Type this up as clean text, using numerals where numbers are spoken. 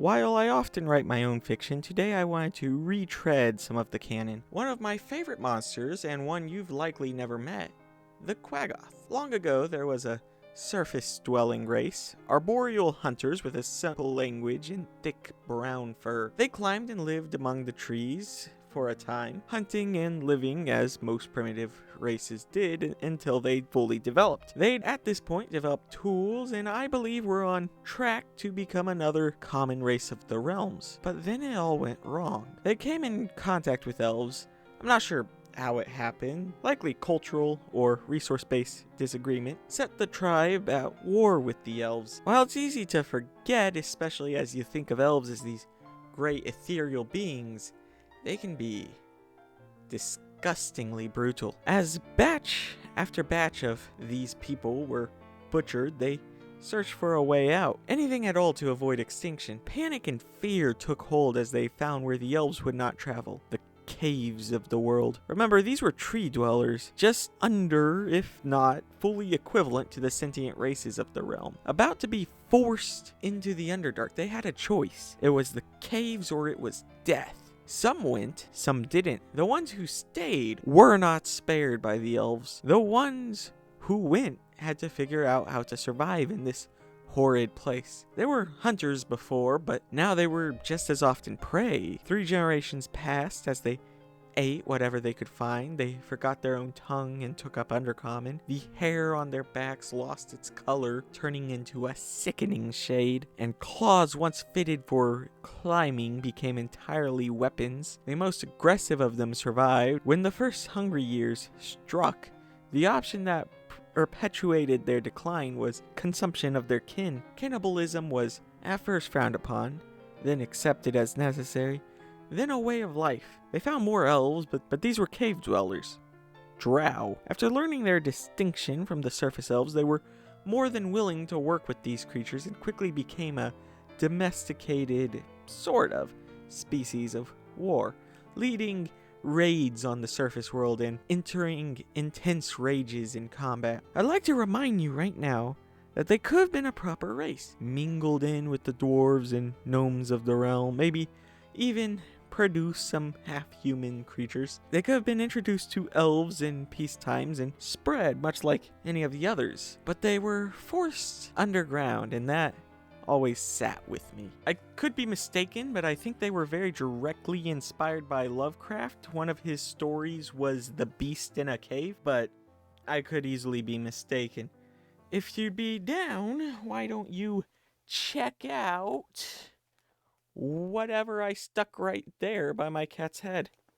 While I often write my own fiction, today I wanted to retread some of the canon. One of my favorite monsters, and one you've likely never met, the quaggoth. Long ago, there was a surface-dwelling race, arboreal hunters with a simple language and thick brown fur. They climbed and lived among the trees for a time, hunting and living as most primitive races did until they fully developed. They'd at this point developed tools, and I believe were on track to become another common race of the realms. But then it all went wrong. They came in contact with elves. I'm not sure how it happened. Likely cultural or resource-based disagreement set the tribe at war with the elves. While it's easy to forget, especially as you think of elves as these great ethereal beings, they can be disgustingly brutal. As batch after batch of these people were butchered, they searched for a way out. Anything at all to avoid extinction. Panic and fear took hold as they found where the elves would not travel. The caves of the world. Remember, these were tree dwellers, just under, if not fully equivalent to the sentient races of the realm. About to be forced into the Underdark, they had a choice. It was the caves or it was death. Some went, some didn't. The ones who stayed were not spared by the elves. The ones who went had to figure out how to survive in this horrid place. They were hunters before, but now they were just as often prey. 3 generations passed as they ate whatever they could find. They forgot their own tongue and took up Undercommon. The hair on their backs lost its color, turning into a sickening shade, and claws once fitted for climbing became entirely weapons. The most aggressive of them survived. When the first hungry years struck, the option that perpetuated their decline was consumption of their kin. Cannibalism was at first frowned upon, then accepted as necessary, then a way of life. They found more elves, but these were cave dwellers. Drow. After learning their distinction from the surface elves, they were more than willing to work with these creatures and quickly became a domesticated, sort of, species of war, leading raids on the surface world and entering intense rages in combat. I'd like to remind you right now that they could have been a proper race, mingled in with the dwarves and gnomes of the realm, maybe even produce some half-human creatures. They could have been introduced to elves in peace times and spread much like any of the others, but they were forced underground, and that always sat with me. I could be mistaken, but I think they were very directly inspired by Lovecraft. One of his stories was The Beast in a Cave, but I could easily be mistaken. If you'd be down, why don't you check out whatever I stuck right there by my cat's head?